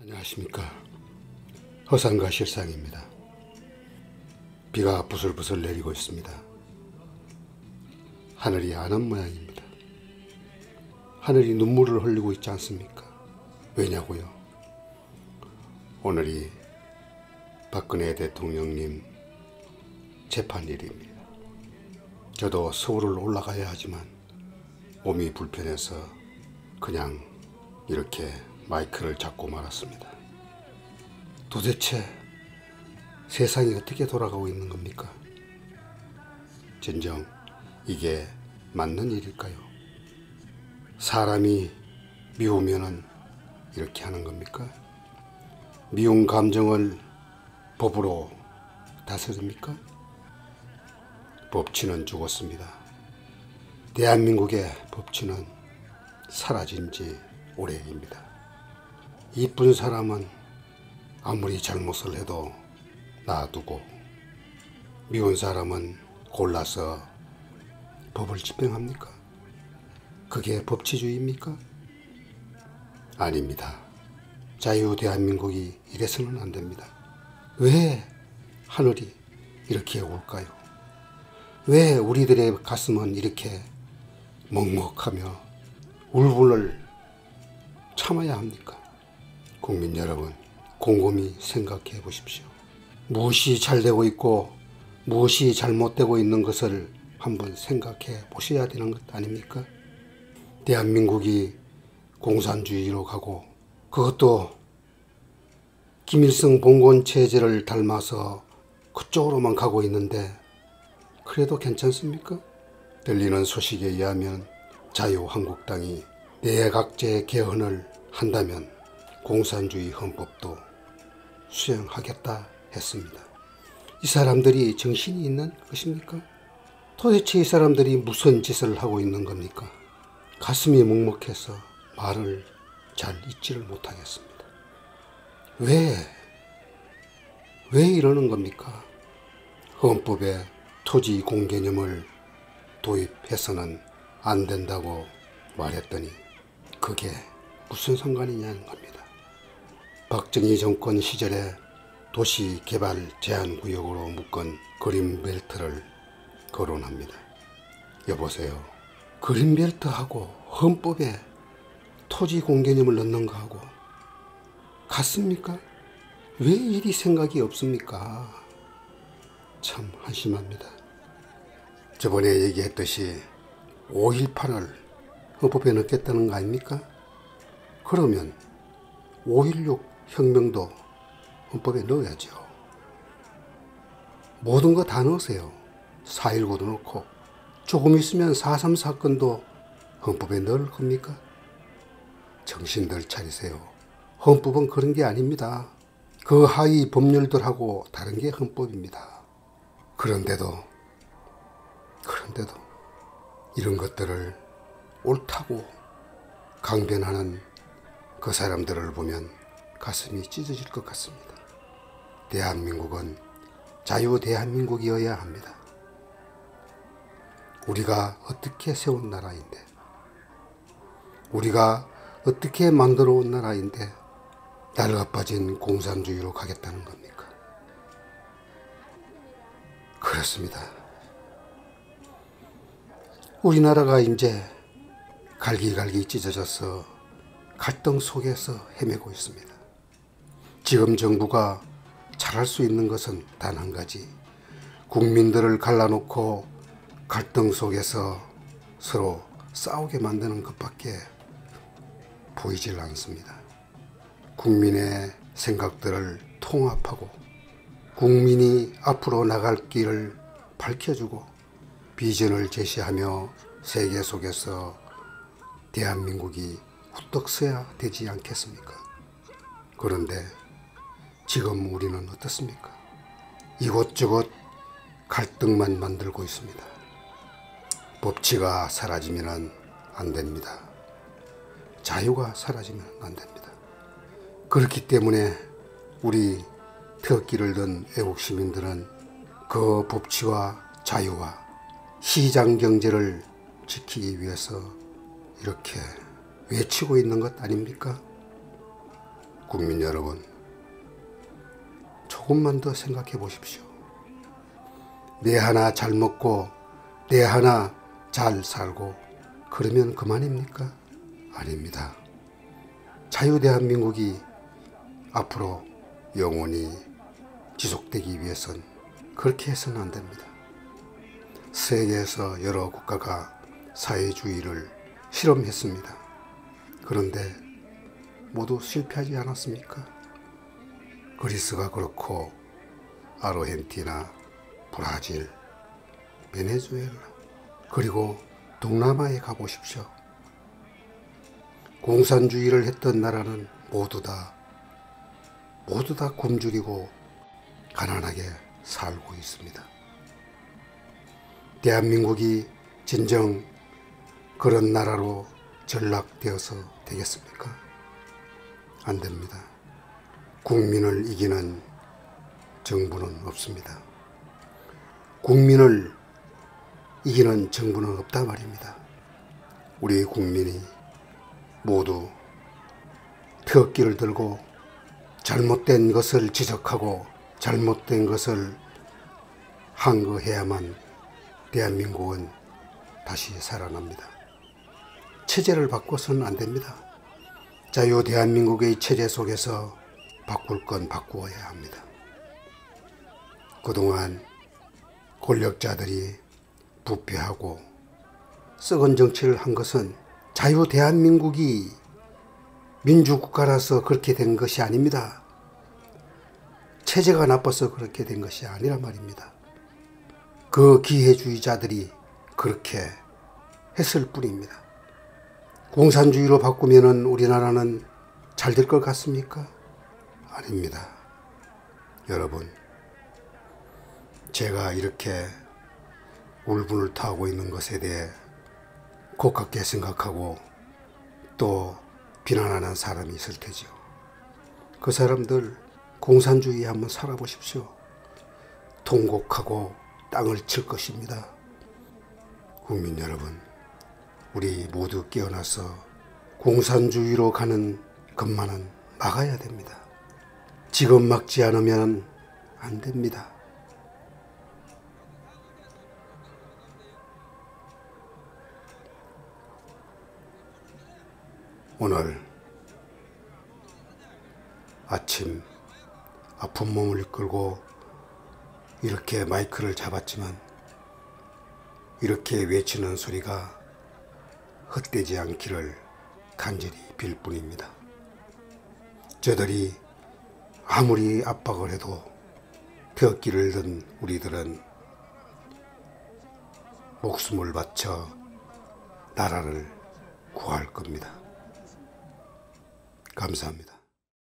안녕하십니까. 허상가 실상입니다. 비가 부슬부슬 내리고 있습니다. 하늘이 안한 모양입니다. 하늘이 눈물을 흘리고 있지 않습니까? 왜냐고요? 오늘이 박근혜 대통령님 재판일입니다. 저도 서울을 올라가야 하지만 몸이 불편해서 그냥 이렇게 마이크를 잡고 말았습니다. 도대체 세상이 어떻게 돌아가고 있는 겁니까? 진정 이게 맞는 일일까요? 사람이 미우면은 이렇게 하는 겁니까? 미운 감정을 법으로 다스립니까? 법치는 죽었습니다. 대한민국의 법치는 사라진 지 오래입니다. 이쁜 사람은 아무리 잘못을 해도 놔두고 미운 사람은 골라서 법을 집행합니까? 그게 법치주의입니까? 아닙니다. 자유 대한민국이 이래서는 안 됩니다. 왜 하늘이 이렇게 올까요? 왜 우리들의 가슴은 이렇게 먹먹하며 울분을 참아야 합니까? 국민 여러분, 곰곰이 생각해 보십시오. 무엇이 잘 되고 있고 무엇이 잘못되고 있는 것을 한번 생각해 보셔야 되는 것 아닙니까? 대한민국이 공산주의로 가고 그것도 김일성 봉건 체제를 닮아서 그쪽으로만 가고 있는데 그래도 괜찮습니까? 들리는 소식에 의하면 자유한국당이 내각제 개헌을 한다면 공산주의 헌법도 수행하겠다 했습니다. 이 사람들이 정신이 있는 것입니까? 도대체 이 사람들이 무슨 짓을 하고 있는 겁니까? 가슴이 먹먹해서 말을 잘 잇지를 못하겠습니다. 왜 이러는 겁니까? 헌법에 토지 공개념을 도입해서는 안 된다고 말했더니 그게 무슨 상관이냐는 겁니다. 박정희 정권 시절에 도시개발 제한구역으로 묶은 그린벨트를 거론합니다. 여보세요. 그린벨트하고 헌법에 토지 공개념을 넣는 거하고 같습니까? 왜 이리 생각이 없습니까? 참 한심합니다. 저번에 얘기했듯이 5.18을 헌법에 넣겠다는 거 아닙니까? 그러면 5.16 혁명도 헌법에 넣어야죠. 모든 거 다 넣으세요. 4.19도 넣고 조금 있으면 4.3 사건도 헌법에 넣을 겁니까? 정신들 차리세요. 헌법은 그런 게 아닙니다. 그 하위 법률들하고 다른 게 헌법입니다. 그런데도 이런 것들을 옳다고 강변하는 그 사람들을 보면 가슴이 찢어질 것 같습니다. 대한민국은 자유 대한민국이어야 합니다. 우리가 어떻게 세운 나라인데, 우리가 어떻게 만들어 온 나라인데 낡아빠진 공산주의로 가겠다는 겁니까? 그렇습니다. 우리나라가 이제 갈기갈기 찢어져서 갈등 속에서 헤매고 있습니다. 지금 정부가 잘할 수 있는 것은 단 한 가지, 국민들을 갈라놓고 갈등 속에서 서로 싸우게 만드는 것밖에 보이질 않습니다. 국민의 생각들을 통합하고 국민이 앞으로 나갈 길을 밝혀주고 비전을 제시하며 세계 속에서 대한민국이 후떡 서야 되지 않겠습니까? 그런데 지금 우리는 어떻습니까? 이곳저곳 갈등만 만들고 있습니다. 법치가 사라지면 안 됩니다. 자유가 사라지면 안 됩니다. 그렇기 때문에 우리 태극기를 든 애국 시민들은 그 법치와 자유와 시장 경제를 지키기 위해서 이렇게 외치고 있는 것 아닙니까? 국민 여러분, 조금만 더 생각해 보십시오. 내 하나 잘 먹고 내 하나 잘 살고 그러면 그만입니까? 아닙니다. 자유대한민국이 앞으로 영원히 지속되기 위해선 그렇게 해서는 안 됩니다. 세계에서 여러 국가가 사회주의를 실험했습니다. 그런데 모두 실패하지 않았습니까? 그리스가 그렇고 아르헨티나, 브라질, 베네수엘라, 그리고 동남아에 가보십시오. 공산주의를 했던 나라는 모두 다 굶주리고 가난하게 살고 있습니다. 대한민국이 진정 그런 나라로 전락되어서 되겠습니까? 안 됩니다. 국민을 이기는 정부는 없습니다. 국민을 이기는 정부는 없다 말입니다. 우리 국민이 모두 태극기를 들고 잘못된 것을 지적하고 잘못된 것을 항거해야만 대한민국은 다시 살아납니다. 체제를 바꿔서는 안 됩니다. 자유 대한민국의 체제 속에서 바꿀 건 바꾸어야 합니다. 그동안 권력자들이 부패하고 썩은 정치를 한 것은 자유 대한민국이 민주국가라서 그렇게 된 것이 아닙니다. 체제가 나빠서 그렇게 된 것이 아니란 말입니다. 그 기회주의자들이 그렇게 했을 뿐입니다. 공산주의로 바꾸면은 우리나라는 잘 될 것 같습니까? 아닙니다. 여러분, 제가 이렇게 울분을 타고 있는 것에 대해 고깝게 생각하고 또 비난하는 사람이 있을 테죠. 그 사람들 공산주의에 한번 살아보십시오. 통곡하고 땅을 칠 것입니다. 국민 여러분, 우리 모두 깨어나서 공산주의로 가는 것만은 막아야 됩니다. 지금 막지 않으면 안 됩니다. 오늘 아침 아픈 몸을 이끌고 이렇게 마이크를 잡았지만 이렇게 외치는 소리가 헛되지 않기를 간절히 빌 뿐입니다. 저들이 아무리 압박을 해도 태극기를 든 우리들은 목숨을 바쳐 나라를 구할 겁니다. 감사합니다.